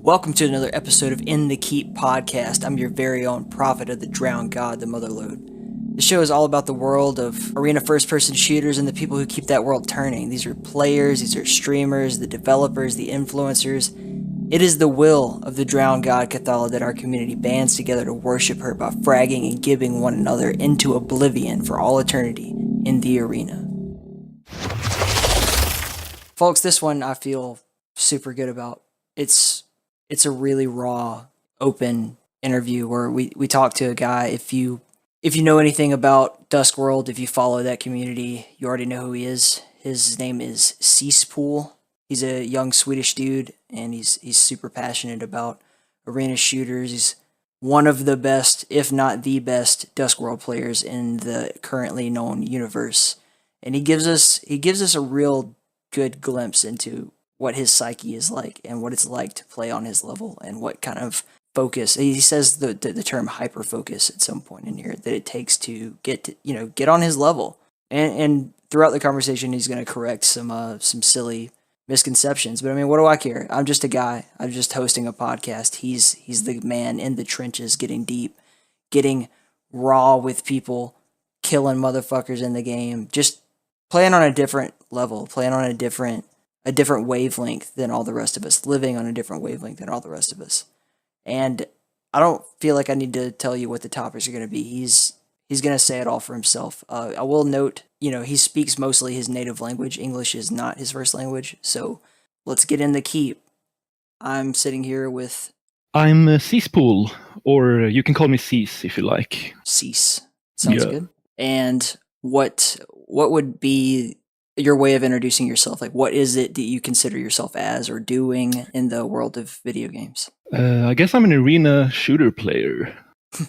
Welcome to another episode of In the Keep podcast. I'm your very own prophet of the drowned god, the Motherlode. The show is all about the world of arena first-person shooters and the people who keep that world turning. These are players, these are streamers, the developers, the influencers. It is the will of the drowned god Cathala that our community bands together to worship her by fragging and giving one another into oblivion for all eternity in the arena. Folks, this one I feel super good about. It's a really raw, open interview where we talk to a guy. If you know anything about Duskworld, if you follow that community, you already know who he is. His name is Ceasepool. He's a young Swedish dude, and he's super passionate about arena shooters. He's one of the best, if not the best, Duskworld players in the currently known universe. And he gives us a real good glimpse into what his psyche is like and what it's like to play on his level and what kind of focus. He says the term hyper focus at some point in here that it takes to get on his level. And throughout the conversation, he's going to correct some silly misconceptions. But I mean, what do I care? I'm just a guy. I'm just hosting a podcast. He's the man in the trenches, getting deep, getting raw with people, killing motherfuckers in the game, just playing on a different level, playing on a different wavelength than all the rest of us, living on a different wavelength than all the rest of us. And I don't feel like I need to tell you what the topics are going to be. He's going to say it all for himself. I will note, he speaks mostly his native language. English is not his first language. So let's get in the keep. I'm sitting here with... I'm Ceasepool, or you can call me Cease if you like. Cease. Sounds good. And what would be your way of introducing yourself? Like, what is it that you consider yourself as or doing in the world of video games? I guess I'm an arena shooter player.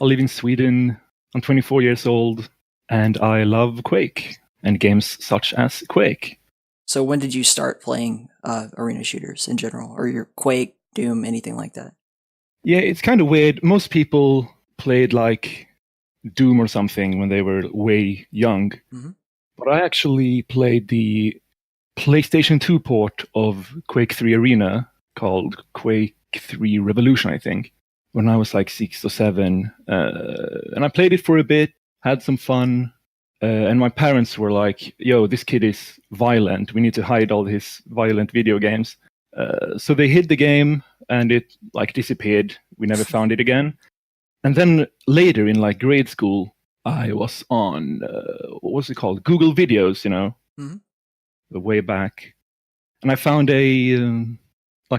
I live in Sweden. I'm 24 years old, and I love Quake and games such as Quake. So when did you start playing arena shooters in general, or your Quake, Doom, anything like that? Yeah, it's kind of weird. Most people played like Doom or something when they were way young. Mm-hmm. But I actually played the PlayStation 2 port of Quake 3 Arena called Quake 3 Revolution, I think, when I was like 6 or 7. And I played it for a bit, had some fun. And my parents were like, yo, this kid is violent. We need to hide all his violent video games. So they hid the game and it like disappeared. We never found it again. And then later in like grade school, I was on, what was it called? Google Videos, mm-hmm. Way back. And I found a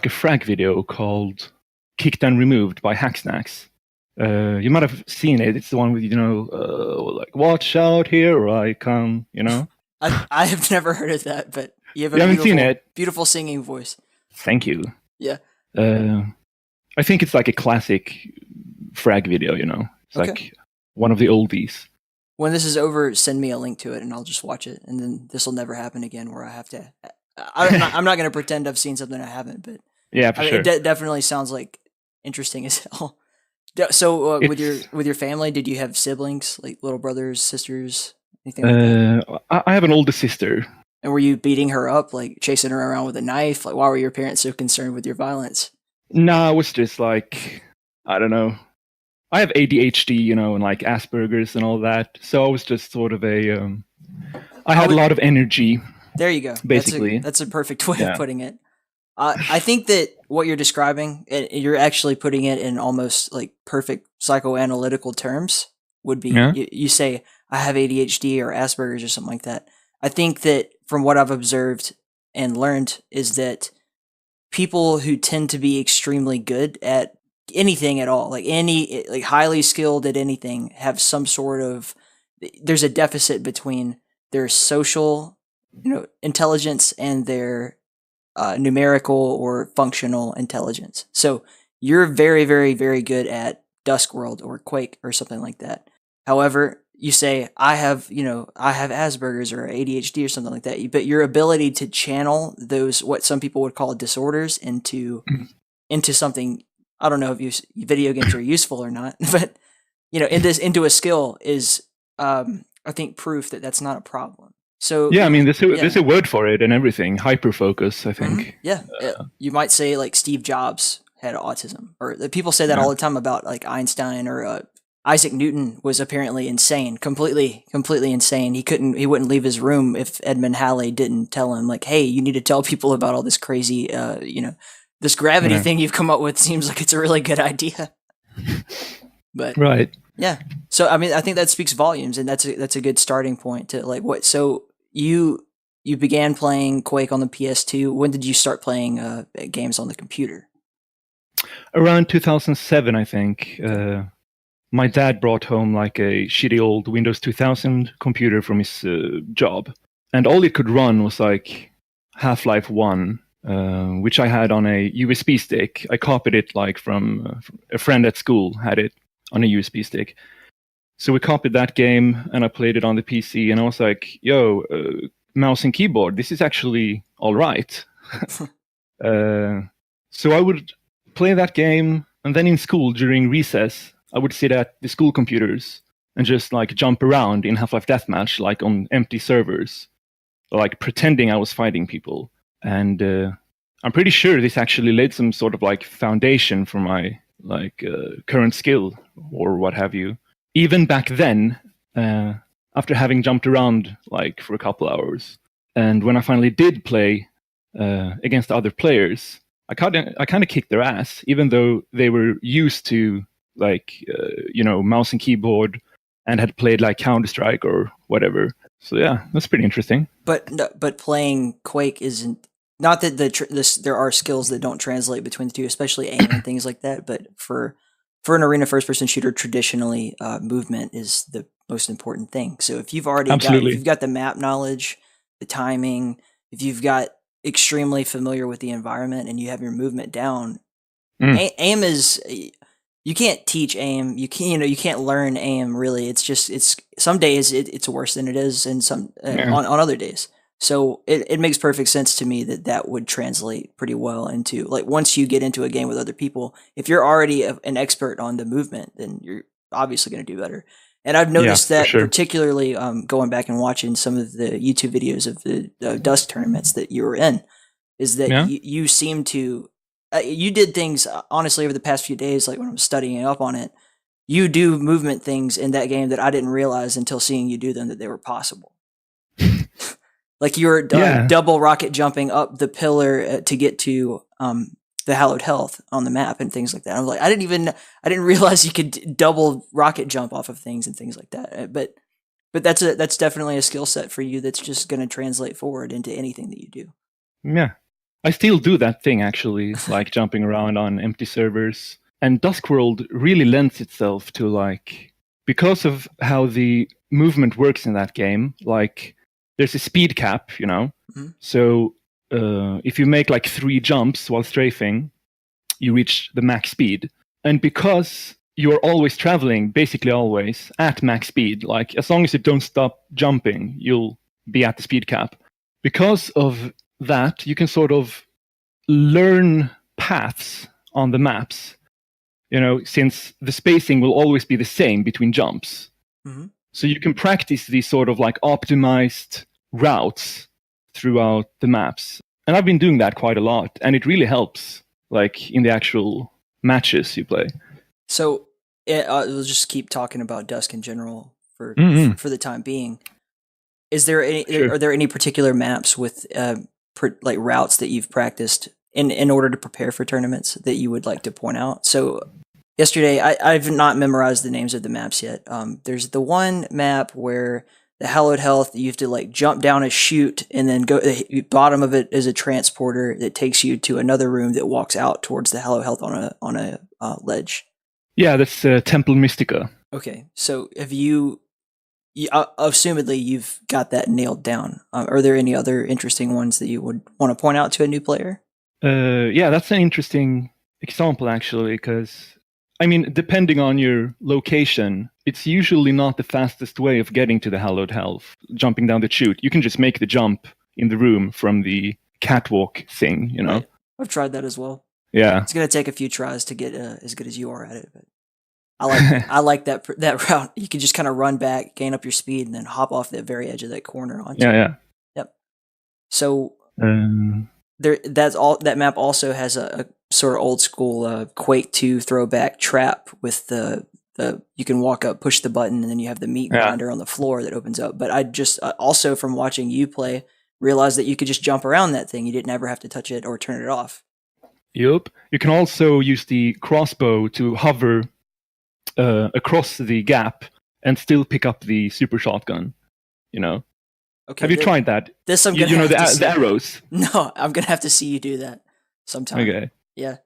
frag video called Kicked and Removed by Hacksnacks. You might have seen it. It's the one with, like, watch out, here I come, I have never heard of that, but you have haven't seen it? Beautiful singing voice. Thank you. Yeah. I think it's like a classic frag video, It's okay. Like one of the oldies. When this is over, send me a link to it and I'll just watch it. And then this will never happen again where I have to... I'm not going to pretend I've seen something I haven't, but... Yeah, for sure. It definitely sounds like interesting as hell. So with your family, did you have siblings, like little brothers, sisters, anything like that? I have an older sister. And were you beating her up, like chasing her around with a knife? Like, why were your parents so concerned with your violence? No, I was just like, I don't know. I have ADHD, and like Asperger's and all that. So I was just sort of I had a lot of energy. There you go. Basically. That's a perfect way of putting it. I think that what you're describing, you're actually putting it in almost like perfect psychoanalytical terms, would be, you say, I have ADHD or Asperger's or something like that. I think that from what I've observed and learned is that people who tend to be extremely good at anything at all, like highly skilled at anything, have some sort of, there's a deficit between their social, intelligence and their numerical or functional intelligence. So you're very, very, very good at Duskworld or Quake or something like that. However, you say, I have Asperger's or ADHD or something like that, but your ability to channel those, what some people would call disorders, into something, I don't know if video games are useful or not, but into a skill is, I think, proof that that's not a problem. So yeah, I mean, there's a word for it and everything. Hyperfocus, I think. Mm-hmm. Yeah, you might say like Steve Jobs had autism, or the people say that all the time about like Einstein or Isaac Newton was apparently insane, completely insane. He wouldn't leave his room if Edmund Halley didn't tell him like, hey, you need to tell people about all this crazy, this gravity thing you've come up with seems like it's a really good idea. But right. Yeah. So I mean, I think that speaks volumes, and that's a good starting point to like what. So you began playing Quake on the PS2. When did you start playing games on the computer? Around 2007, I think. My dad brought home like a shitty old Windows 2000 computer from his job, and all it could run was like Half-Life 1, which I had on a USB stick. I copied it like from a friend at school had it on a USB stick. So we copied that game, and I played it on the PC, and I was like, yo, mouse and keyboard, this is actually all right. So I would play that game, and then in school during recess, I would sit at the school computers and just like jump around in Half-Life Deathmatch, like on empty servers, like pretending I was fighting people. And I'm pretty sure this actually laid some sort of like foundation for my like current skill or what have you. Even back then, after having jumped around like for a couple hours, and when I finally did play against other players, I kind of kicked their ass, even though they were used to like mouse and keyboard and had played like Counter-Strike or whatever. So yeah, that's pretty interesting. But playing Quake isn't, not that there are skills that don't translate between the two, especially aim and things like that. But for an arena first-person shooter, traditionally movement is the most important thing. So if you've already if you've got the map knowledge, the timing, if you've got extremely familiar with the environment and you have your movement down, aim is, you can't teach aim. You can't learn aim really. It's some days it's worse than it is, and some on other days. So it makes perfect sense to me that would translate pretty well into, like, once you get into a game with other people, if you're already an expert on the movement, then you're obviously going to do better. And I've noticed that particularly going back and watching some of the YouTube videos of the Dusk tournaments that you were in, is that you seem to, you did things, honestly, over the past few days, like when I was studying up on it, you do movement things in that game that I didn't realize until seeing you do them, that they were possible. Like you were double rocket jumping up the pillar to get to the hallowed health on the map and things like that. I was like, I didn't realize you could double rocket jump off of things and things like that. But that's definitely a skill set for you that's just going to translate forward into anything that you do. Yeah, I still do that thing actually, like jumping around on empty servers. And Duskworld really lends itself to, like, because of how the movement works in that game, like, there's a speed cap, So if you make like 3 jumps while strafing, you reach the max speed. And because you're always traveling, basically always, at max speed, like as long as you don't stop jumping, you'll be at the speed cap. Because of that, you can sort of learn paths on the maps, since the spacing will always be the same between jumps. Mm-hmm. So you can practice these sort of like optimized routes throughout the maps. And I've been doing that quite a lot, and it really helps, like, in the actual matches you play. So we'll just keep talking about Dusk in general for the time being. Is there are there any particular maps with like routes that you've practiced in order to prepare for tournaments that you would like to point out? So yesterday, I've not memorized the names of the maps yet. There's the one map where the hallowed health, you have to like jump down a chute and then go. The bottom of it is a transporter that takes you to another room that walks out towards the hallowed health on a ledge. Yeah, that's Temple Mystica. Okay, so have you assumedly you've got that nailed down. Are there any other interesting ones that you would want to point out to a new player? Yeah, that's an interesting example actually, because I mean, depending on your location, it's usually not the fastest way of getting to the hallowed health, jumping down the chute. You can just make the jump in the room from the catwalk thing, Right. I've tried that as well. Yeah. It's going to take a few tries to get as good as you are at it, but I like that route. You can just kind of run back, gain up your speed, and then hop off the very edge of that corner onto Yeah. Yep. So that map also has a sort of old school Quake 2 throwback trap with the you can walk up, push the button, and then you have the meat grinder on the floor that opens up. But I just also from watching you play realized that you could just jump around that thing. You didn't ever have to touch it or turn it off. Yup. You can also use the crossbow to hover across the gap and still pick up the super shotgun. You know. Okay. Have you tried that? This I'm gonna have to see. The arrows. No, I'm gonna have to see you do that sometime. Okay. Yeah.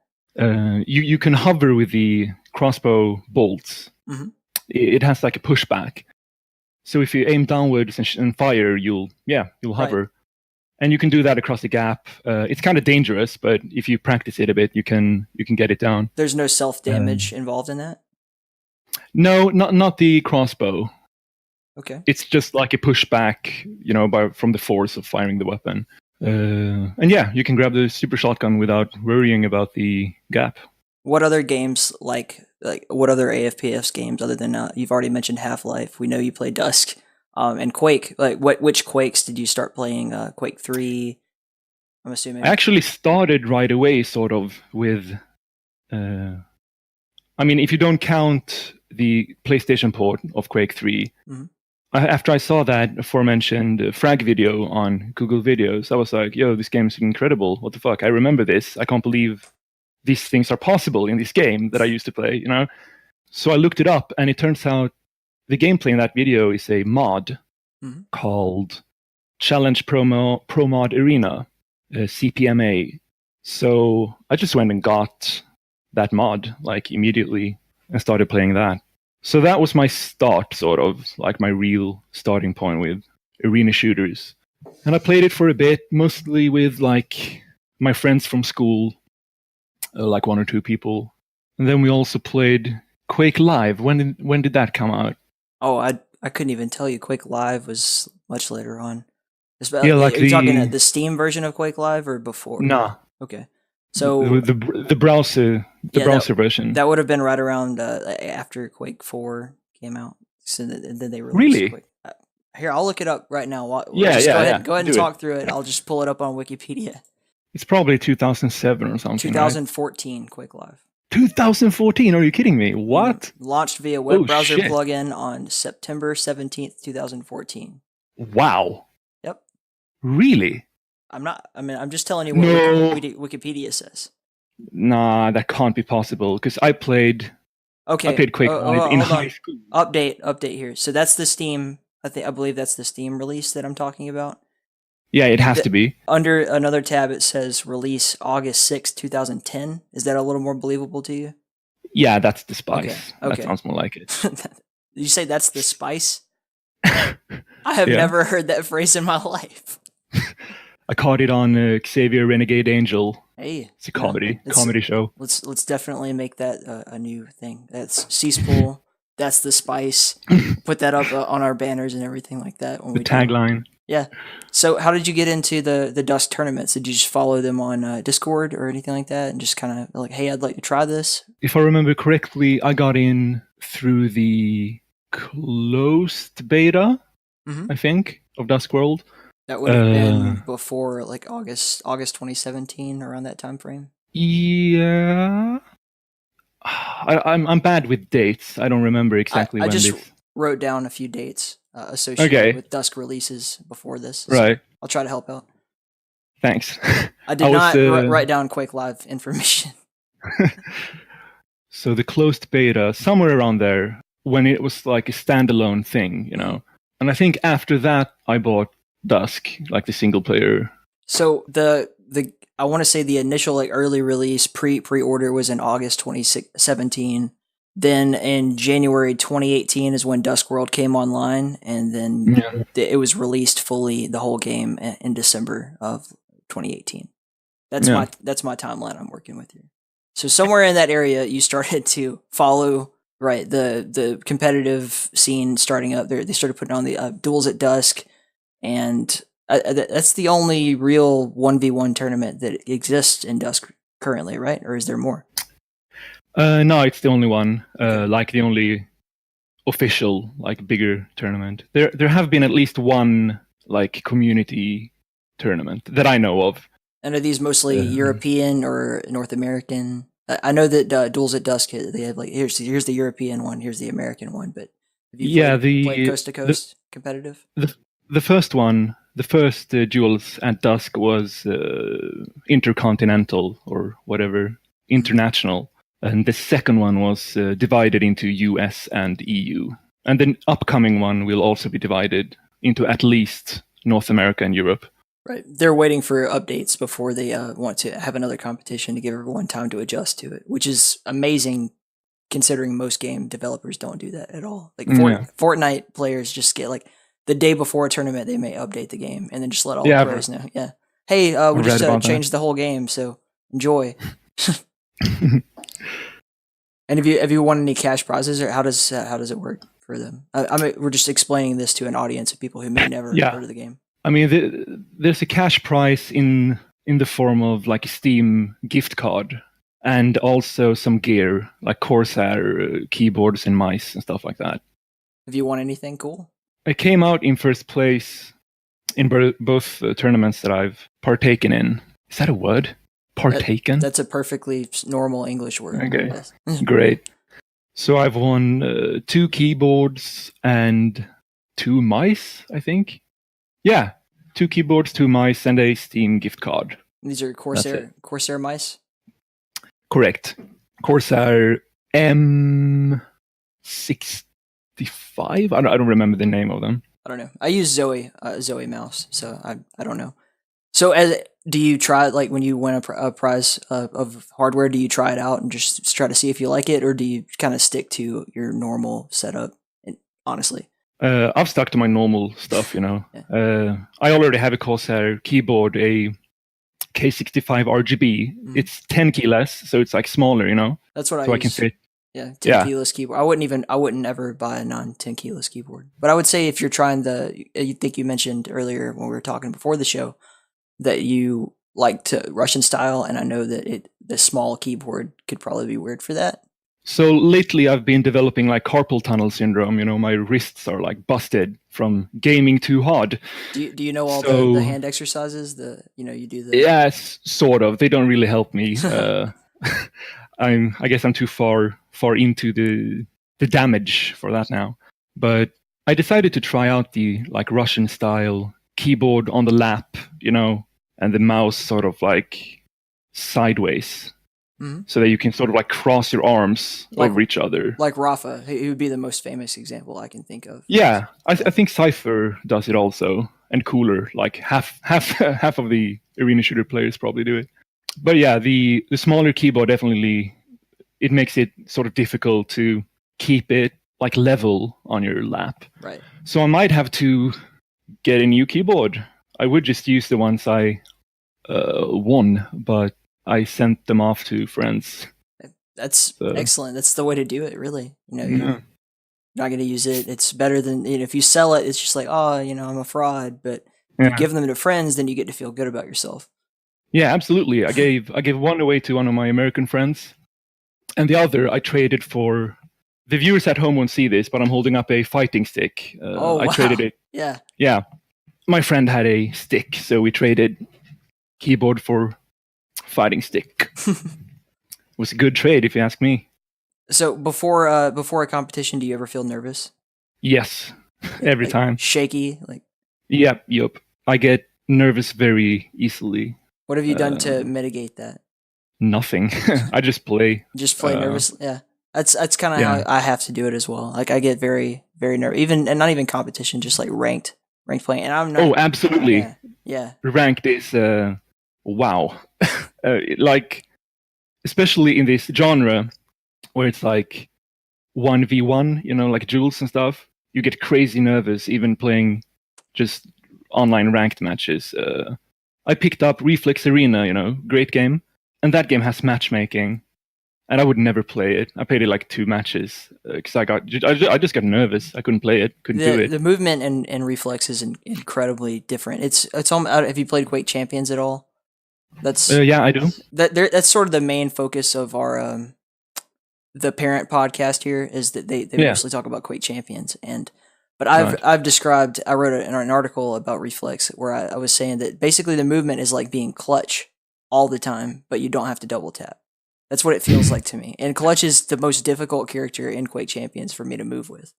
You can hover with the crossbow bolts. Mm-hmm. It has like a pushback. So if you aim downwards and fire, you'll hover. Right. And you can do that across the gap. It's kind of dangerous, but if you practice it a bit, you can get it down. There's no self-damage involved in that? No, not the crossbow. Okay. It's just like a pushback, from the force of firing the weapon. And yeah, you can grab the super shotgun without worrying about the gap. What other games like what other AFPS games other than you've already mentioned Half-Life? We know you play Dusk, and Quake. Like which Quakes did you start playing? Quake 3. I'm assuming. I actually started right away, sort of with. If you don't count the PlayStation port of Quake 3. Mm-hmm. After I saw that aforementioned frag video on Google Videos, I was like, yo, this game is incredible. What the fuck? I remember this. I can't believe these things are possible in this game that I used to play, So I looked it up, and it turns out the gameplay in that video is a mod called Challenge Pro Mod Arena, CPMA. So I just went and got that mod, immediately, and started playing that. So that was my start, sort of, like my real starting point with arena shooters. And I played it for a bit, mostly with, my friends from school, like one or two people. And then we also played Quake Live. When did that come out? Oh, I couldn't even tell you. Quake Live was much later on. Are you talking the Steam version of Quake Live or before? Nah. Okay. So the browser version. That would have been right around after Quake 4 came out. So then they released really? Quake. Here, I'll look it up right now. Go ahead and talk through it. I'll just pull it up on Wikipedia. It's probably 2007 or something. 2014, right? Quake Live. 2014? Are you kidding me? What? Launched via web browser plugin on September 17th, 2014. Wow. Yep. Really? I'm just telling you what Wikipedia says. Nah, that can't be possible, because I played Quake Live in high school. Update here. So that's the Steam, I believe that's the Steam release that I'm talking about. Yeah, it has to be. Under another tab, it says release August 6th, 2010. Is that a little more believable to you? Yeah, that's the spice. Okay. That sounds more like it. Did you say that's the spice? I have never heard that phrase in my life. I caught it on Xavier Renegade Angel. Hey, it's a comedy show. Let's definitely make that a new thing. That's Ceasepool. That's the spice. Put that up on our banners and everything like that. When the tagline. Yeah. So how did you get into the Dusk tournaments? Did you just follow them on Discord or anything like that, and just kind of like, hey, I'd like to try this? If I remember correctly, I got in through the closed beta, I think, of Duskworld. That would have been before August 2017, around that time frame. Yeah, I'm bad with dates. I don't remember exactly when. I just wrote down a few dates associated with Dusk releases before this. So right. I'll try to help out. Thanks. I did not write down Quake Live information. So the closed beta, somewhere around there, when it was like a standalone thing, And I think after that, I bought Dusk, like the single player. So I want to say the initial early release pre-order was in August 2017. Then in January 2018 is when Duskworld came online, and then it was released fully, the whole game, in December of 2018. That's my timeline I'm working with here. So somewhere in that area, you started to follow the competitive scene starting up. They started putting on the duels at Dusk, and that's the only real 1v1 tournament that exists in Dusk currently, right? Or is there more? No, it's the only one. The only official, bigger tournament. There have been at least one community tournament that I know of. And are these mostly European or North American? I know that Duels at Dusk, they have like here's the European one, here's the American one. But have you played coast to coast competitive? The first one, the first Duels at Dusk was intercontinental or whatever, international, and the second one was divided into US and EU, and the upcoming one will also be divided into at least North America and Europe. Right. They're waiting for updates before they want to have another competition to give everyone time to adjust to it, which is amazing considering most game developers don't do that at all. Like Fortnite players just get like the day before a tournament, they may update the game and then just let all the pros know. Yeah. Hey, we just changed the whole game, so enjoy. And have you won any cash prizes, or how does it work for them? We're just explaining this to an audience of people who may never heard of the game. I mean, there's a cash prize in the form of like a Steam gift card, and also some gear like Corsair keyboards and mice and stuff like that. Have you won anything cool? I came out in first place in both tournaments that I've partaken in. Is that a word? Partaken? That's a perfectly normal English word. Okay, great. So I've won 2 keyboards and 2 mice, I think. Yeah, 2 keyboards, 2 mice, and a Steam gift card. These are Corsair mice? Correct. Corsair M65? I don't remember the name of them. I don't know. I use Zoe mouse, so I don't know. So do you try, like when you win a prize of hardware, do you try it out and just try to see if you like it, or do you kind of stick to your normal setup, honestly? I've stuck to my normal stuff, you know. Yeah. I already have a Corsair keyboard, a K65 RGB. Mm-hmm. It's 10 keyless, so it's like smaller, you know. That's what I can fit. Yeah, 10 keyless keyboard. I wouldn't ever buy a non-10 keyless keyboard. But I would say if you're trying you think you mentioned earlier when we were talking before the show that you like to Russian style, and I know that the small keyboard could probably be weird for that. So lately I've been developing like carpal tunnel syndrome, you know, my wrists are like busted from gaming too hard. Do you know all the hand exercises? You do the... Yes, sort of. They don't really help me. I guess I'm too far into the damage for that now. But I decided to try out the like Russian style keyboard on the lap, you know, and the mouse sort of like sideways. Mm-hmm. So that you can sort of like cross your arms over each other. Like Rafa, he would be the most famous example I can think of. Yeah, I think Cypher does it also, and Cooler. Like half of the arena shooter players probably do it. But yeah, the smaller keyboard definitely, it makes it sort of difficult to keep it like level on your lap. Right. So I might have to get a new keyboard. I would just use the ones I won, but I sent them off to friends. That's excellent. That's the way to do it, really. You know, you're not going to use it. It's better than, if you sell it, it's just like, I'm a fraud. But if you give them to friends, then you get to feel good about yourself. Yeah, absolutely. I gave one away to one of my American friends, and the other I traded for. The viewers at home won't see this, but I'm holding up a fighting stick. I traded it. Yeah. Yeah. My friend had a stick, so we traded keyboard for fighting stick. It was a good trade, if you ask me. So before a competition, do you ever feel nervous? Yes, every time. Shaky, like. Yep. I get nervous very easily. What have you done to mitigate that? Nothing. I just play. Just play nervous. Yeah, that's kind of how I have to do it as well. Like I get very very nervous, and not even competition, just like ranked playing. And I'm not. Oh, absolutely. Yeah. Ranked is wow. Like, especially in this genre where it's like 1v1, you know, like duels and stuff, you get crazy nervous even playing just online ranked matches. I picked up Reflex Arena, you know, great game, and that game has matchmaking, and I would never play it. I played it like 2 matches because I just got nervous. I couldn't play it, couldn't do it. The movement and reflex is incredibly different. It's have you played Quake Champions at all? That's I do. That's sort of the main focus of our the parent podcast here, is that they mostly talk about Quake Champions, but I've described, I wrote an article about reflex where I was saying that basically the movement is like being clutch all the time, but you don't have to double tap. That's what it feels like to me. And Clutch is the most difficult character in Quake Champions for me to move with.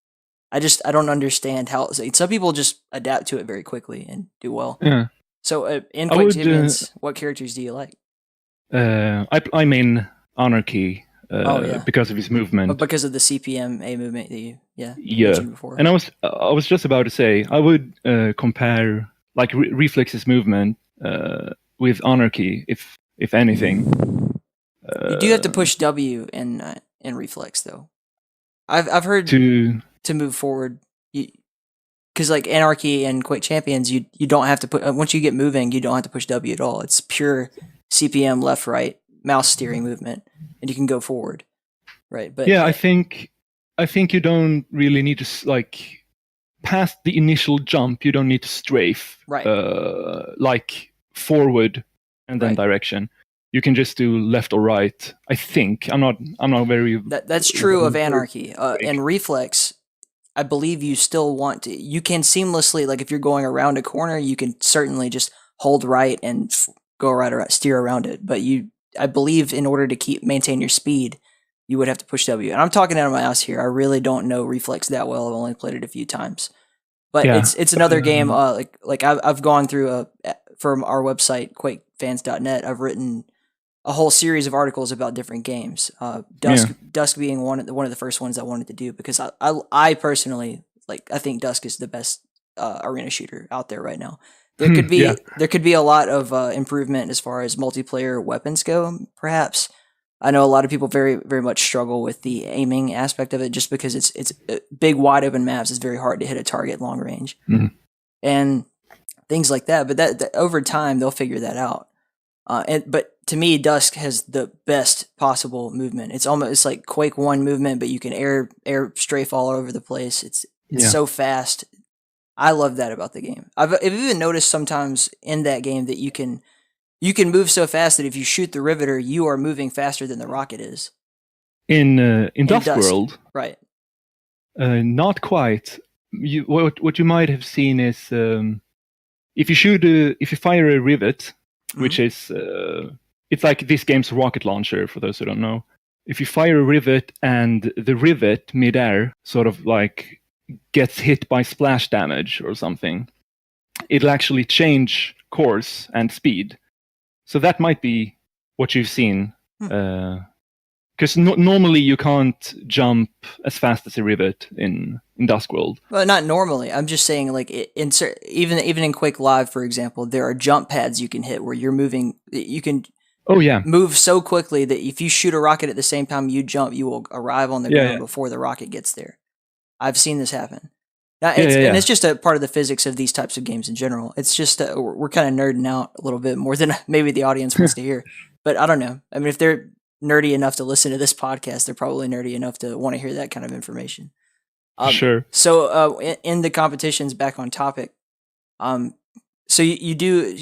I don't understand how some people just adapt to it very quickly and do well. Yeah. So in Quake Champions, what characters do you like? I mean Anarchy because of his movement. But because of the CPMA movement that you mentioned before. And I was just about to say I would compare like Reflex's movement with Anarchy if anything. You do have to push W in Reflex though. I've heard to move forward, because like Anarchy and Quake Champions, you don't have to put once you get moving, you don't have to push W at all. It's pure CPM left right mouse steering movement, and you can go forward, right? But yeah, I think you don't really need to like past the initial jump. You don't need to strafe, right? Like forward and then direction. You can just do left or right. I think I'm not very. That's true of Anarchy and Reflex. I believe you still want to. You can seamlessly, like if you're going around a corner, you can certainly just hold right and go right or steer around it. But I believe in order to maintain your speed, you would have to push W. And I'm talking out of my ass here. I really don't know Reflex that well. I've only played it a few times. But it's another game. Like I've gone through from our website quakefans.net. I've written a whole series of articles about different games. Dusk being one of the first ones I wanted to do, because I personally I think Dusk is the best arena shooter out there right now. There could be a lot of improvement as far as multiplayer weapons go. Perhaps I know a lot of people very very much struggle with the aiming aspect of it, just because it's big wide open maps. It's very hard to hit a target long range and things like that. But that over time they'll figure that out. But to me, Dusk has the best possible movement. It's like Quake 1 movement, but you can air strafe all over the place. It's so fast. I love that about the game. I've even noticed sometimes in that game that you can move so fast that if you shoot the Riveter, you are moving faster than the rocket is. In Duskworld, right? Not quite. What you might have seen is if you fire a rivet, which is it's like this game's rocket launcher, for those who don't know. If you fire a rivet and the rivet midair sort of like gets hit by splash damage or something, it'll actually change course and speed. So that might be what you've seen. Because normally you can't jump as fast as a rivet in Duskworld. Well, not normally. I'm just saying, like even in Quake Live, for example, there are jump pads you can hit where you're moving. You can move so quickly that if you shoot a rocket at the same time you jump, you will arrive on the ground before the rocket gets there. I've seen this happen. And it's just a part of the physics of these types of games in general. It's just we're kind of nerding out a little bit more than maybe the audience wants to hear. But I don't know. I mean, if they're nerdy enough to listen to this podcast, they're probably nerdy enough to want to hear that kind of information. Sure. So in the competitions, back on topic, so you do,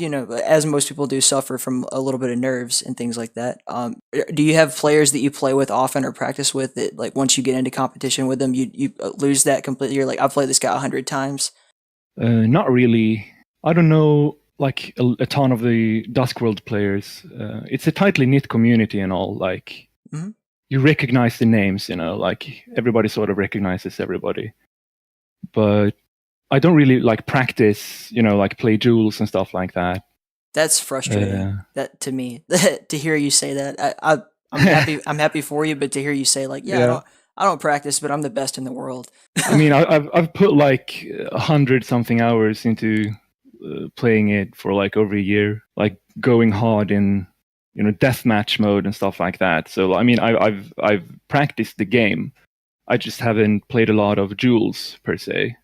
as most people do, suffer from a little bit of nerves and things like that. Do you have players that you play with often or practice with that, like, once you get into competition with them, you lose that completely? You're like, I've played this guy 100 times. Not really. I don't know, like a ton of the Duskworld players. It's a tightly knit community and all. Like, you recognize the names, like everybody sort of recognizes everybody. But I don't really like practice, like play duels and stuff like that. That's frustrating. That to me, to hear you say that, I'm happy. I'm happy for you, but to hear you say like, I don't practice, but I'm the best in the world. I mean, I've put like 100 something hours into playing it for like over a year, like going hard in deathmatch mode and stuff like that. So I mean, I've practiced the game. I just haven't played a lot of duels per se.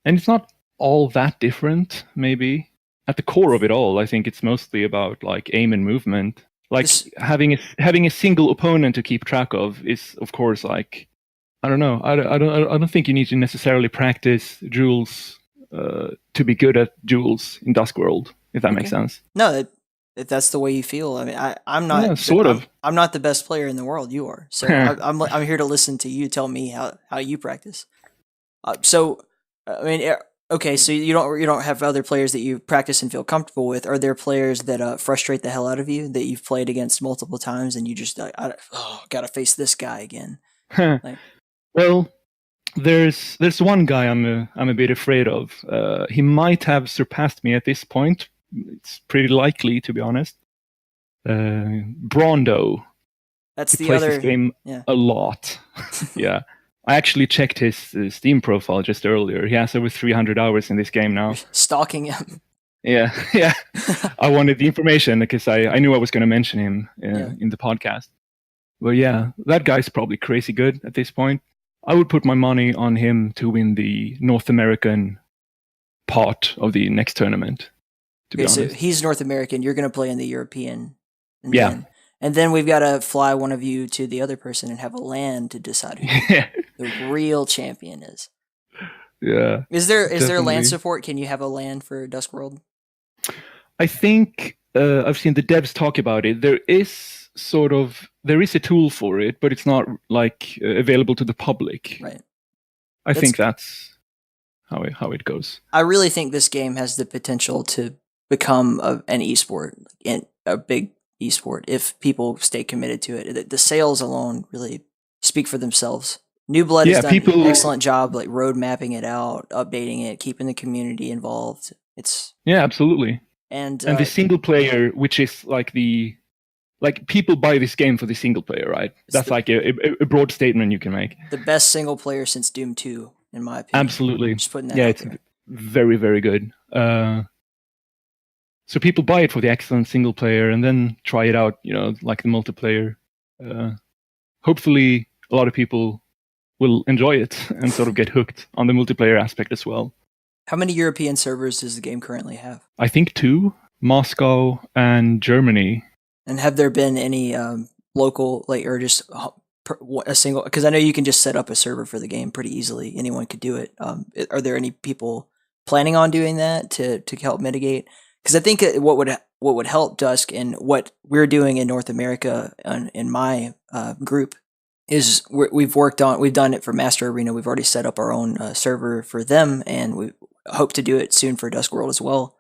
And it's not all that different, maybe. At the core of it all, I think it's mostly about like aim and movement. Like having a single opponent to keep track of is, of course, like, I don't know. I don't think you need to necessarily practice duels to be good at duels in Duskworld, if that makes sense. No, if that's the way you feel. I mean, I'm not I'm not the best player in the world. You are. So I'm here to listen to you tell me how you practice. So I mean, Okay, so you don't have other players that you practice and feel comfortable with. Are there players that frustrate the hell out of you that you've played against multiple times and you just gotta face this guy again? Like, well, there's one guy I'm a bit afraid of. He might have surpassed me at this point. It's pretty likely, to be honest. Brawndo. that's He the plays other. this game Yeah. a lot. Yeah. I actually checked his Steam profile just earlier. He has over 300 hours in this game now. Stalking him. Yeah, yeah. I wanted the information because I knew I was going to mention him in the podcast. But yeah, that guy's probably crazy good at this point. I would put my money on him to win the North American part of the next tournament, to be honest. So he's North American. You're going to play in the European. Yeah. And then we've got to fly one of you to the other person and have a LAN to decide who the real champion is. Yeah. Is there LAN support? Can you have a LAN for Duskworld? I think I've seen the devs talk about it. There is a tool for it, but it's not like available to the public. Right. I think that's how it goes. I really think this game has the potential to become an esport, and a big esport, if people stay committed to it. The sales alone really speak for themselves. New Blood has done an excellent job, like road mapping it out, updating it, keeping the community involved. Absolutely. And the single player, which is like people buy this game for the single player, right? That's like a broad statement you can make. The best single player since Doom 2, in my opinion. Absolutely. Just putting that out it's very, very good. So people buy it for the excellent single player and then try it out, like the multiplayer. Hopefully a lot of people will enjoy it and sort of get hooked on the multiplayer aspect as well. How many European servers does the game currently have? I think 2, Moscow and Germany. And have there been any local, or just a single? Because I know you can just set up a server for the game pretty easily. Anyone could do it. Are there any people planning on doing that to help mitigate? Because I think what would help Dusk and what we're doing in North America in my group is we've done it for Master Arena. We've already set up our own server for them, and we hope to do it soon for Duskworld as well.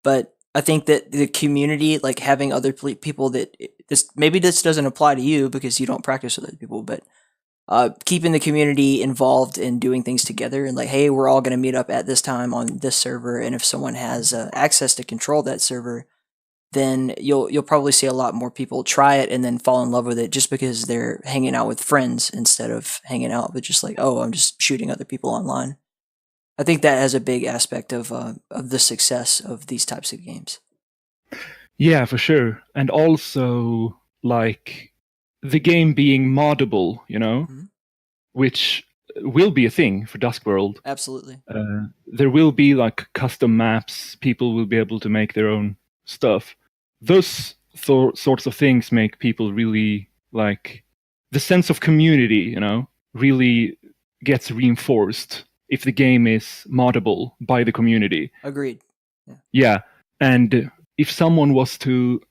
But I think that the community, like having other people that this doesn't apply to you because you don't practice with other people, but keeping the community involved in doing things together and like, hey, we're all going to meet up at this time on this server, and if someone has access to control that server, then you'll probably see a lot more people try it and then fall in love with it just because they're hanging out with friends instead of hanging out with just like, oh, I'm just shooting other people online. I think that has a big aspect of the success of these types of games. Yeah, for sure. And also, like, the game being moddable, which will be a thing for Duskworld. Absolutely. There will be, like, custom maps. People will be able to make their own stuff. Those sorts of things make people really, like, the sense of community, really gets reinforced if the game is moddable by the community. Agreed. Yeah. And if someone was to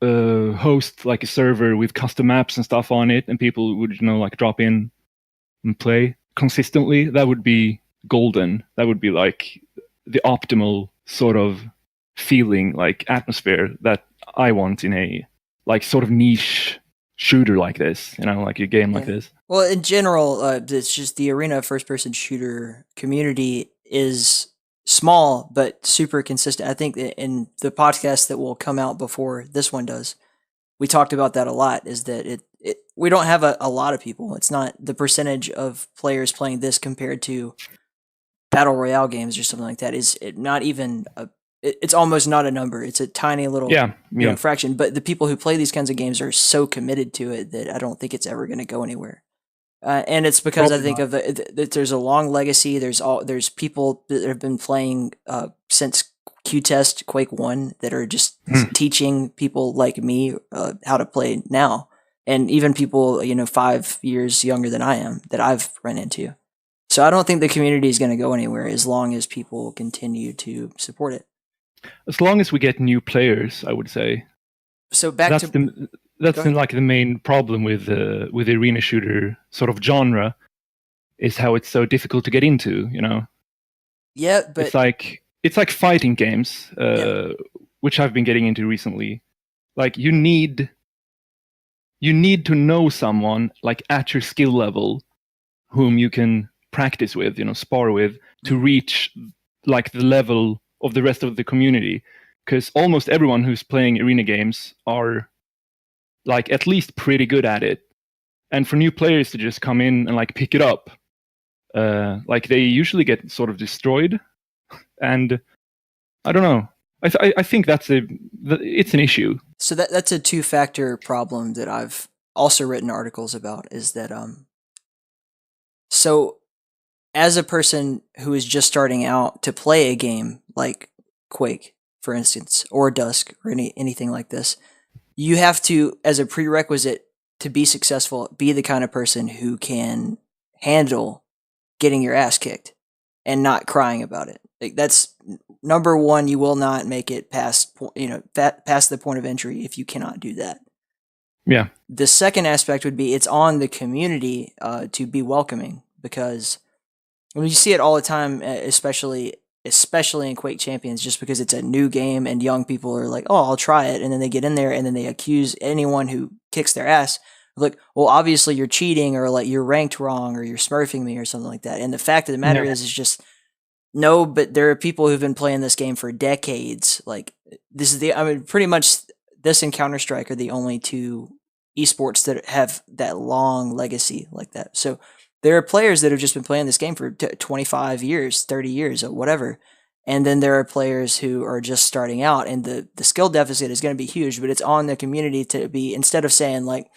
host like a server with custom maps and stuff on it, and people would, like drop in and play consistently, that would be golden. That would be like the optimal sort of feeling, like atmosphere that I want in a like sort of niche shooter like this, like a game like this. Well, in general, it's just the Arena first-person shooter community is small but super consistent. I think that in the podcast that will come out before this one does, we talked about that a lot, is that we don't have a lot of people. It's not the percentage of players playing this compared to Battle Royale games or something like that. It's almost not a number. It's a tiny little fraction. But the people who play these kinds of games are so committed to it that I don't think it's ever going to go anywhere. And it's because I think that there's a long legacy. There's people that have been playing since Q-Test Quake 1 that are just teaching people like me how to play now. And even people, 5 years younger than I am that I've run into. So I don't think the community is going to go anywhere as long as people continue to support it. As long as we get new players, I would say. So that's like the main problem with the arena shooter sort of genre, is how it's so difficult to get into. Yeah, but it's like fighting games, which I've been getting into recently. Like you need to know someone like at your skill level whom you can practice with, spar with, to reach like the level of the rest of the community. Because almost everyone who's playing arena games are like at least pretty good at it. And for new players to just come in and like pick it up, like they usually get sort of destroyed. And I don't know. I think it's an issue. So that's a 2-factor problem that I've also written articles about, is that so as a person who is just starting out to play a game like Quake, for instance, or Dusk, or anything like this, you have to, as a prerequisite to be successful, be the kind of person who can handle getting your ass kicked and not crying about it. Like, that's number one. You will not make it past the point of entry if you cannot do that. Yeah. The second aspect would be it's on the community to be welcoming, because when you see it all the time, especially in Quake Champions, just because it's a new game and young people are like, oh, I'll try it. And then they get in there and then they accuse anyone who kicks their ass. Like, well, obviously you're cheating, or like you're ranked wrong, or you're smurfing me, or something like that. And the fact of the matter is just, no, but there are people who've been playing this game for decades. Like, pretty much this and Counter-Strike are the only two esports that have that long legacy like that. So there are players that have just been playing this game for 25 years, 30 years, or whatever. And then there are players who are just starting out, and the skill deficit is going to be huge, but it's on the community to be, instead of saying like,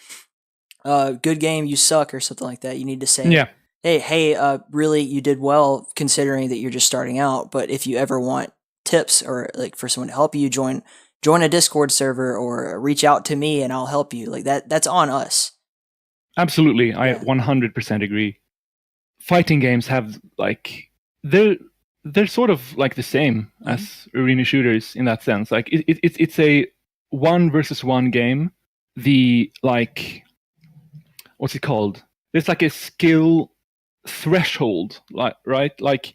good game, you suck, or something like that, you need to say, hey, really, you did well considering that you're just starting out. But if you ever want tips, or like for someone to help you, join a Discord server, or reach out to me and I'll help you. Like that's on us. Absolutely. I 100% agree. Fighting games have like, they're sort of like the same as arena shooters in that sense. Like it's a 1-versus-1 game. The like, what's it called? There's like a skill threshold, right? Like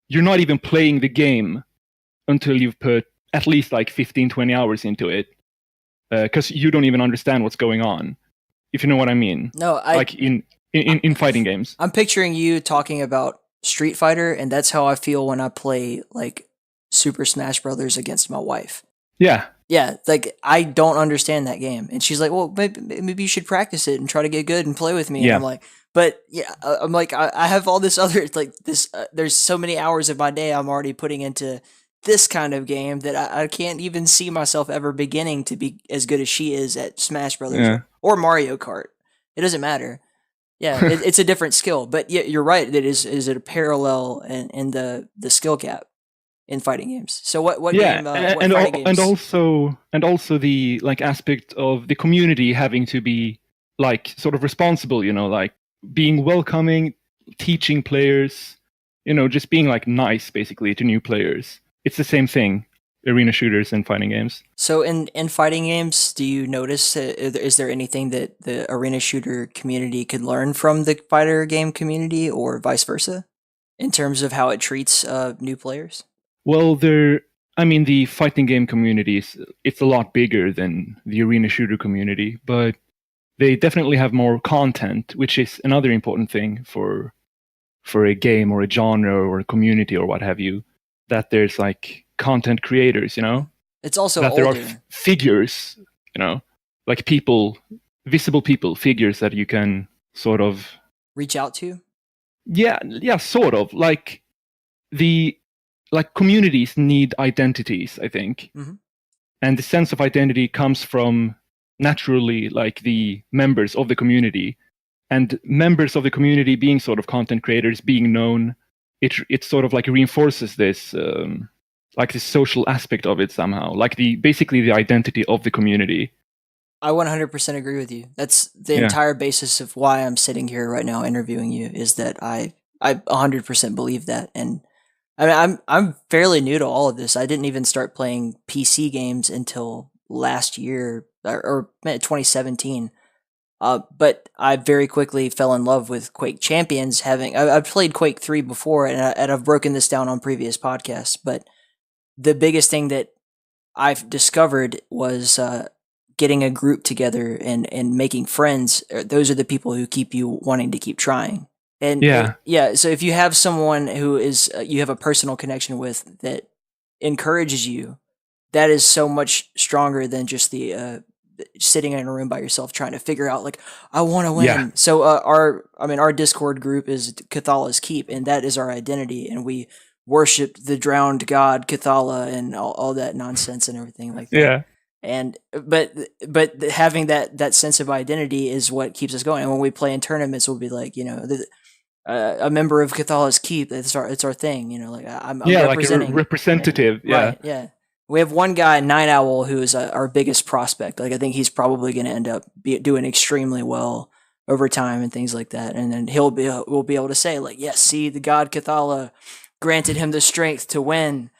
you're not even playing the game until you've put at least like 15-20 hours into it, because you don't even understand what's going on, if you know what I mean. No, like in fighting games. I'm picturing you talking about Street Fighter, and that's how I feel when I play like Super Smash Brothers against my wife. Yeah, like I don't understand that game, and she's like, "Well, maybe you should practice it and try to get good and play with me." And I'm like, "But yeah, I'm like, I have all this other like this. There's so many hours of my day I'm already putting into this kind of game that I can't even see myself ever beginning to be as good as she is at Smash Brothers or Mario Kart. It doesn't matter. Yeah, it's a different skill, but yeah, you're right. It is it a parallel in the skill gap in fighting games. So what game? And also the like aspect of the community having to be like sort of responsible, like being welcoming, teaching players, just being like nice basically to new players. It's the same thing, arena shooters and fighting games. So in fighting games, do you notice, is there anything that the arena shooter community could learn from the fighter game community, or vice versa, in terms of how it treats new players? Well, the fighting game community it's a lot bigger than the arena shooter community, but they definitely have more content, which is another important thing for a game or a genre or a community or what have you. That there's like content creators, It's also that older. There are figures, like people, visible people, figures that you can sort of reach out to. Yeah, sort of. Like communities need identities, I think. Mm-hmm. And the sense of identity comes from naturally like the members of the community, and members of the community being sort of content creators, being known. It sort of like reinforces this like this social aspect of it somehow, like basically the identity of the community. I 100% agree with you. That's the entire basis of why I'm sitting here right now interviewing you, is that I 100% believe that. And I mean, I'm fairly new to all of this. I didn't even start playing PC games until last year, or 2017. But I very quickly fell in love with Quake Champions. I've played Quake 3 before, and I've broken this down on previous podcasts. But the biggest thing that I've discovered was getting a group together and making friends. Those are the people who keep you wanting to keep trying. And so if you have someone who is you have a personal connection with that encourages you, that is so much stronger than just the sitting in a room by yourself trying to figure out like I want to win. Yeah. So our Discord group is Cathala's Keep, and that is our identity, and we worship the drowned god Cathala and all that nonsense and everything like that. Yeah. And but having that sense of identity is what keeps us going. And when we play in tournaments, we'll be like, a member of Cathala's Keep. It's our thing. Like I'm representing, like a representative. Yeah. Right, yeah. We have one guy, Night Owl, who is our biggest prospect. Like I think he's probably going to end up doing extremely well over time and things like that. And then we'll be able to say like, yes, see, the god Cathala granted him the strength to win.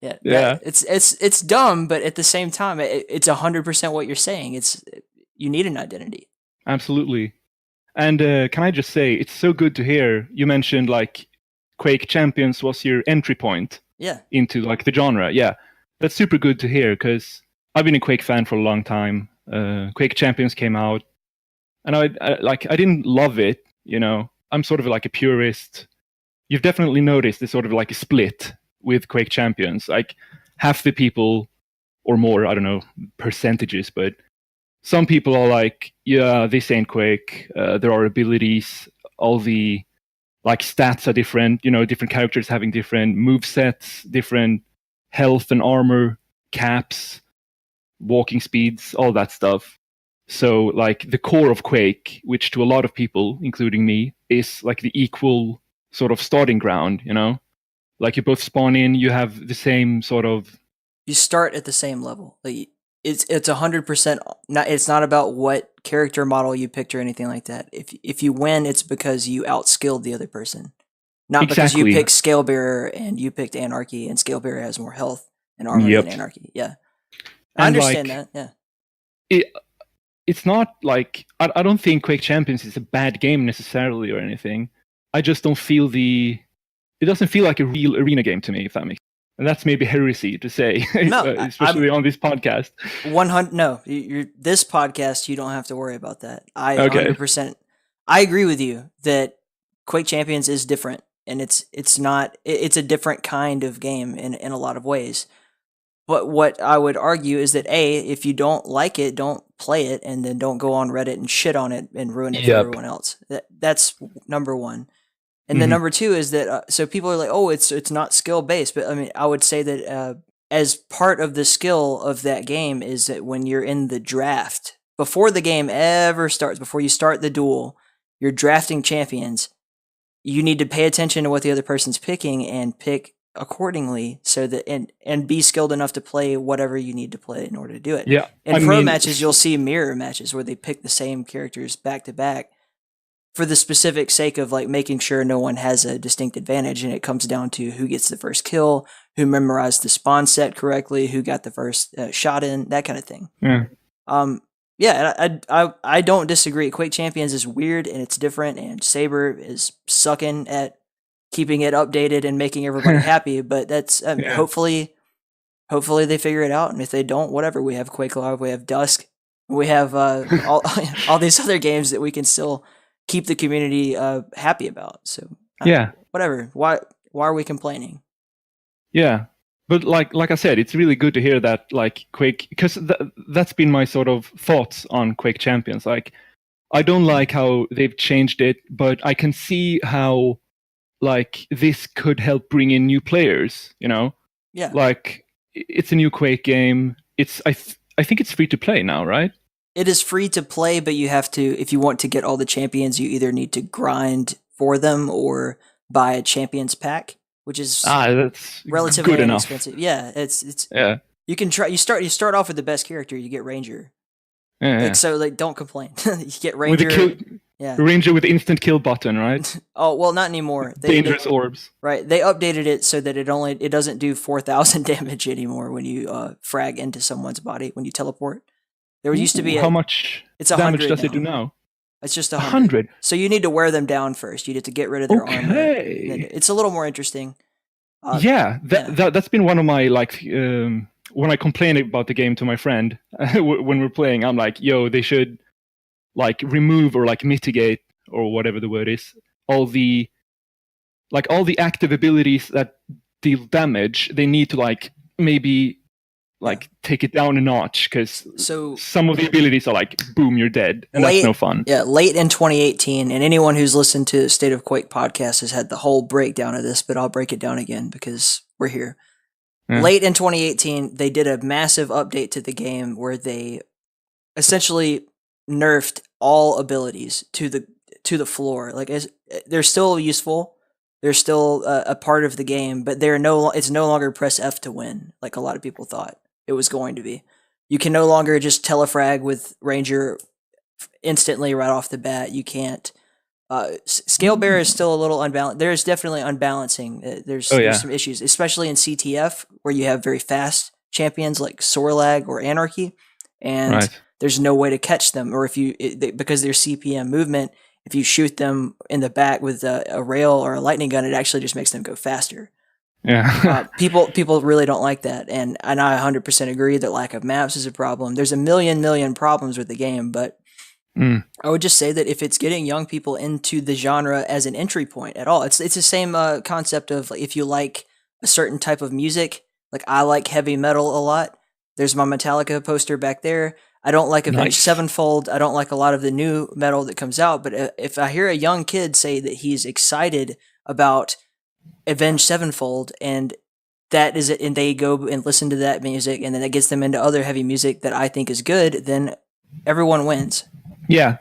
Yeah. It's dumb, but at the same time, it's 100% what you're saying. You need an identity. Absolutely. And can I just say, it's so good to hear. You mentioned like Quake Champions was your entry point. Yeah. Into like the genre. Yeah. That's super good to hear because I've been a Quake fan for a long time. Quake Champions came out, and I didn't love it. I'm sort of like a purist. You've definitely noticed there's sort of like a split with Quake Champions. Like half the people, or more, I don't know percentages, but some people are like, yeah, this ain't Quake. There are abilities. All the like stats are different. Different characters having different move sets, different health and armor, caps, walking speeds, all that stuff. So like the core of Quake, which to a lot of people, including me, is like the equal sort of starting ground, like you both spawn in, you have the same sort of... You start at the same level. Like it's 100%. It's not about what character model you picked or anything like that. If you win, it's because you outskilled the other person. Not because you picked Scalebearer and you picked Anarchy, and Scalebearer has more health and armor than Anarchy. Yeah, I understand that. Yeah, it's not like I don't think Quake Champions is a bad game necessarily or anything. I just don't feel it doesn't feel like a real arena game to me, if that makes sense. And that's maybe heresy to say, especially on this podcast. 100. No, this podcast, you don't have to worry about that. 100%. I agree with you that Quake Champions is different. And it's a different kind of game in a lot of ways. But what I would argue is that if you don't like it, don't play it, and then don't go on Reddit and shit on it and ruin it for everyone else. That's number one. And then number two is that so people are like, oh, it's not skill based, but I mean, I would say that as part of the skill of that game is that when you're in the draft, before the game ever starts, before you start the duel, you're drafting champions. You need to pay attention to what the other person's picking and pick accordingly, so that and be skilled enough to play whatever you need to play in order to do it. Yeah. In pro matches, you'll see mirror matches where they pick the same characters back to back for the specific sake of like making sure no one has a distinct advantage, and it comes down to who gets the first kill, who memorized the spawn set correctly, who got the first shot in, that kind of thing. Yeah. Yeah, I don't disagree. Quake Champions is weird and it's different, and Saber is sucking at keeping it updated and making everybody happy. But that's hopefully they figure it out, and if they don't, whatever. We have Quake Live, we have Dusk, we have all these other games that we can still keep the community happy about. So whatever. Why are we complaining? Yeah. But like I said, it's really good to hear that like Quake, because that's been my sort of thoughts on Quake Champions. Like, I don't like how they've changed it, but I can see how like this could help bring in new players. Yeah. Like it's a new Quake game. I think it's free to play now, right? It is free to play, but you have to, if you want to get all the champions, you either need to grind for them or buy a champions pack, which is that's relatively good enough. Inexpensive. Yeah, it's You can try. You start off with the best character. You get Ranger. So don't complain. You get Ranger. Ranger with instant kill button, right? Oh well, not anymore. Dangerous orbs. Right. They updated it so that it doesn't do 4,000 damage anymore when you frag into someone's body when you teleport. There used to be how much it's damage does now. it do now? It's just 100. So you need to wear them down first. You need to get rid of their armor. It's a little more interesting. That's been one of my when I complain about the game to my friend when we're playing, I'm like, yo, they should like remove or like mitigate or whatever the word is, all the active abilities that deal damage. They need to like maybe like take it down a notch, because some of the abilities are like boom, you're dead, and that's no fun. Yeah, late in 2018, and anyone who's listened to the State of Quake podcast has had the whole breakdown of this, but I'll break it down again because we're here. Yeah. Late in 2018, they did a massive update to the game where they essentially nerfed all abilities to the floor. Like, they're still useful, they're still a part of the game, but it's no longer press F to win, like a lot of people thought it was going to be. You can no longer just telefrag with Ranger instantly right off the bat. You can't. Scale Bear is still a little unbalanced. There's definitely unbalancing. There's some issues, especially in CTF, where you have very fast champions like Sorlag or Anarchy, and there's no way to catch them. Or because their CPM movement, if you shoot them in the back with a rail or a lightning gun, it actually just makes them go faster. Yeah. People really don't like that, and I 100% agree that lack of maps is a problem. There's a million problems with the game, but I would just say that if it's getting young people into the genre as an entry point at all, it's the same concept of, like, if you like a certain type of music. Like, I like heavy metal a lot. There's my Metallica poster back there. I don't like Avenged Sevenfold. I don't like a lot of the new metal that comes out. But if I hear a young kid say that he's excited about Avenged Sevenfold, and that is it, and they go and listen to that music, and then it gets them into other heavy music that I think is good, then everyone wins. Yeah.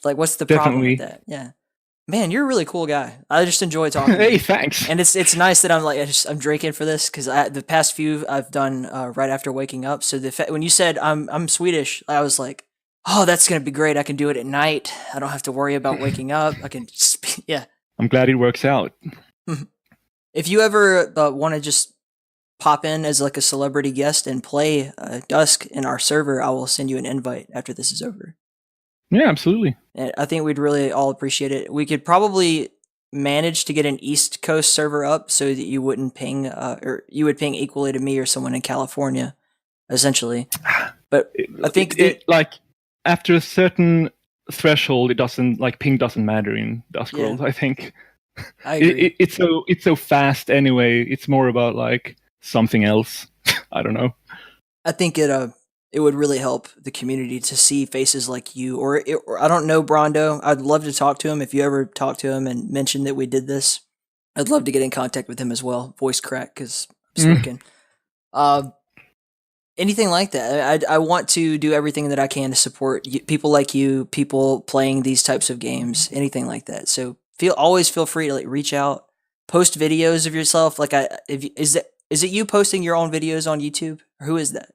Like, what's the problem with that? Yeah. Man, you're a really cool guy. I just enjoy talking to you. Hey, thanks. And it's nice that I'm drinking for this, because the past few I've done right after waking up. So when you said I'm Swedish, I was like, oh, that's going to be great. I can do it at night. I don't have to worry about waking up. I can just, yeah. I'm glad it works out. If you ever want to just pop in as like a celebrity guest and play Dusk in our server, I will send you an invite after this is over. Yeah, absolutely. And I think we'd really all appreciate it. We could probably manage to get an East Coast server up so that you wouldn't ping, or you would ping equally to me or someone in California, essentially. But I think like, after a certain threshold, it doesn't, like, ping doesn't matter in Duskworld. I think I agree. It's so fast anyway. It's more about like something else. I don't know. I think it would really help the community to see faces like you, or I don't know Brawndo. I'd love to talk to him. If you ever talk to him and mention that we did this, I'd love to get in contact with him as well. Voice crack, because I'm smoking. Anything like that. I want to do everything that I can to support people like you, people playing these types of games, anything like that. So always feel free to, like, reach out, post videos of yourself. Like, is it you posting your own videos on YouTube, or who is that?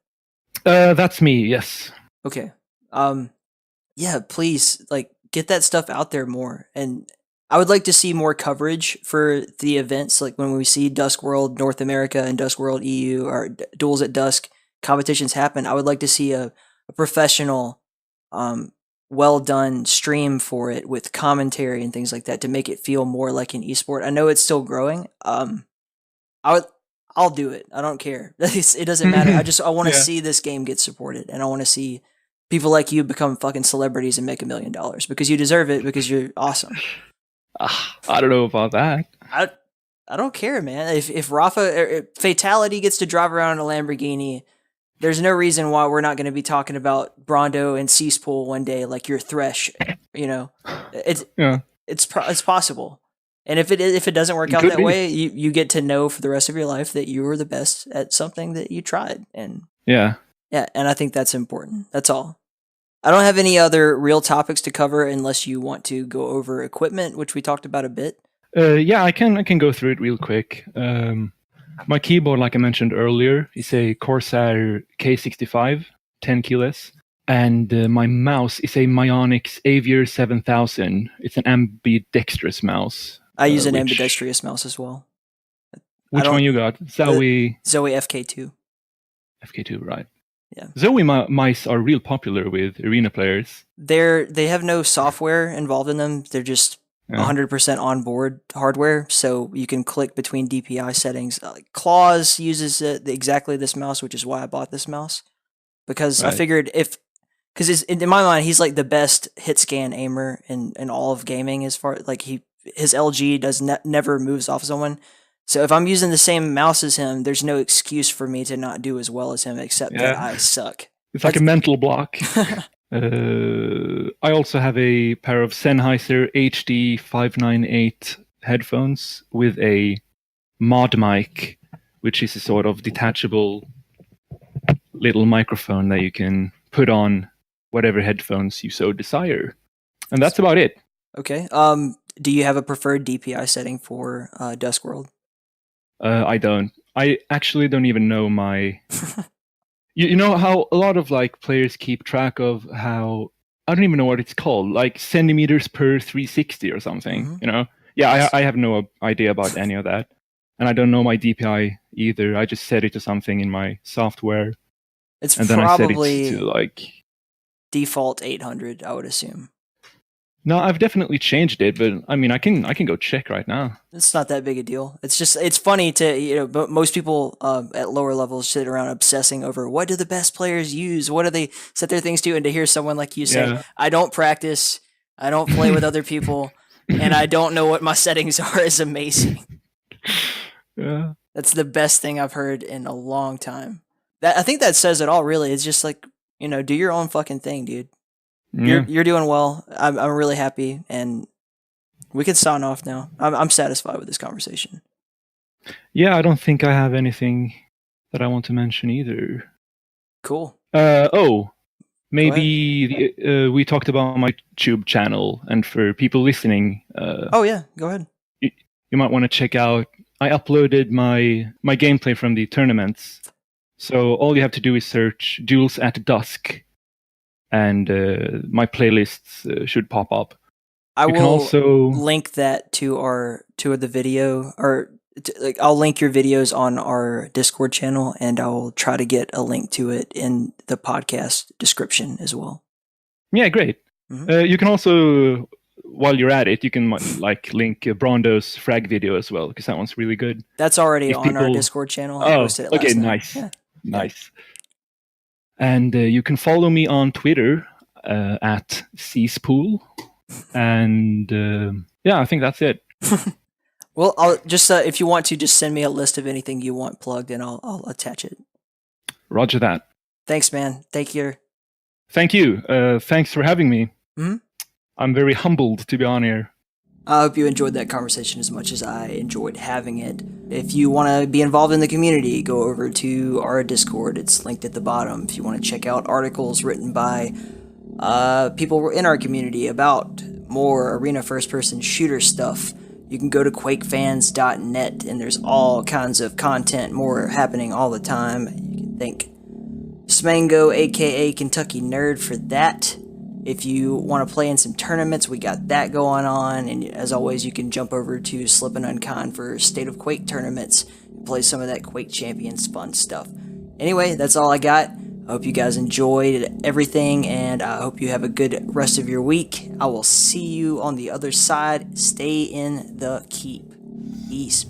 That's me, yes. Okay. Yeah, please, like, get that stuff out there more. And I would like to see more coverage for the events, like when we see Duskworld North America and Duskworld EU, or Duels at Dusk competitions happen. I would like to see a professional, well done stream for it with commentary and things like that to make it feel more like an esport. I know it's still growing. I'll do it. I don't care. It doesn't matter. I want to see this game get supported, and I want to see people like you become fucking celebrities and make $1 million, because you deserve it, because you're awesome. I don't know about that. I don't care, man. If Rafa Fatality gets to drive around in a Lamborghini, there's no reason why we're not going to be talking about Brawndo and Ceasepool one day, like your Thresh. You know, it's possible. And if it doesn't work out that way, you get to know for the rest of your life that you were the best at something that you tried. And and I think that's important. That's all. I don't have any other real topics to cover unless you want to go over equipment, which we talked about a bit. I can go through it real quick. My keyboard, like I mentioned earlier, is a Corsair K65, 10 keyless. And my mouse is a Myonix Avier 7000. It's an ambidextrous mouse. I use an ambidextrous mouse as well. Which one you got? Zowie FK2. FK2, right. Yeah. Zoe mice are real popular with arena players. They have no software involved in them. They're just 100% onboard hardware, so you can click between DPI settings. Claws uses exactly this mouse, which is why I bought this mouse, because I figured because in my mind he's like the best hit scan aimer in all of gaming, as far like his LG does never moves off someone. So if I'm using the same mouse as him, there's no excuse for me to not do as well as him, except that I suck. It's like a mental block. I also have a pair of Sennheiser HD 598 headphones with a mod mic, which is a sort of detachable little microphone that you can put on whatever headphones you so desire. And that's about it. Okay. Do you have a preferred DPI setting for Duskworld? I don't. I actually don't even know my... you know how a lot of like players keep track of how... I don't even know what it's called, like centimeters per 360 or something, you know? Yeah, I have no idea about any of that. And I don't know my DPI either. I just set it to something in my software. It's and then probably I set it to like... default 800, I would assume. No, I've definitely changed it, but I mean, I can go check right now. It's not that big a deal. It's just, it's funny to, but most people at lower levels sit around obsessing over what do the best players use? What do they set their things to? And to hear someone like you say, I don't practice, I don't play with other people, and I don't know what my settings are is amazing. Yeah. That's the best thing I've heard in a long time. I think that says it all, really. It's just like, do your own fucking thing, dude. You're doing well. I'm really happy, and we can sign off now. I'm satisfied with this conversation. Yeah, I don't think I have anything that I want to mention either. Cool. Maybe we talked about my YouTube channel, and for people listening, oh yeah, go ahead. You might want to check out. I uploaded my gameplay from the tournaments, so all you have to do is search "Duels at Dusk." And my playlists should pop up. I will also link that to the video, or I'll link your videos on our Discord channel, and I'll try to get a link to it in the podcast description as well. Yeah, great. You can also, while you're at it, you can like link Brawndo's frag video as well, because that one's really good. That's already on our Discord channel. I posted it last night. Nice. Yeah. Nice. And you can follow me on Twitter at Ceasepool. And I think that's it. Well, I'll just if you want to, just send me a list of anything you want plugged, and I'll attach it. Roger that. Thanks, man. Thank you. Thank you. Thanks for having me. I'm very humbled to be on here. I hope you enjoyed that conversation as much as I enjoyed having it. If you want to be involved in the community, go over to our Discord. It's linked at the bottom. If you want to check out articles written by people in our community about more arena first-person shooter stuff, you can go to quakefans.net, and there's all kinds of content, more happening all the time. You can thank Smango, aka Kentucky Nerd, for that. If you want to play in some tournaments, we got that going on. And as always, you can jump over to Slip and UNKiND for State of Quake tournaments and play some of that Quake Champions fun stuff. Anyway, that's all I got. I hope you guys enjoyed everything, and I hope you have a good rest of your week. I will see you on the other side. Stay in the keep. Peace.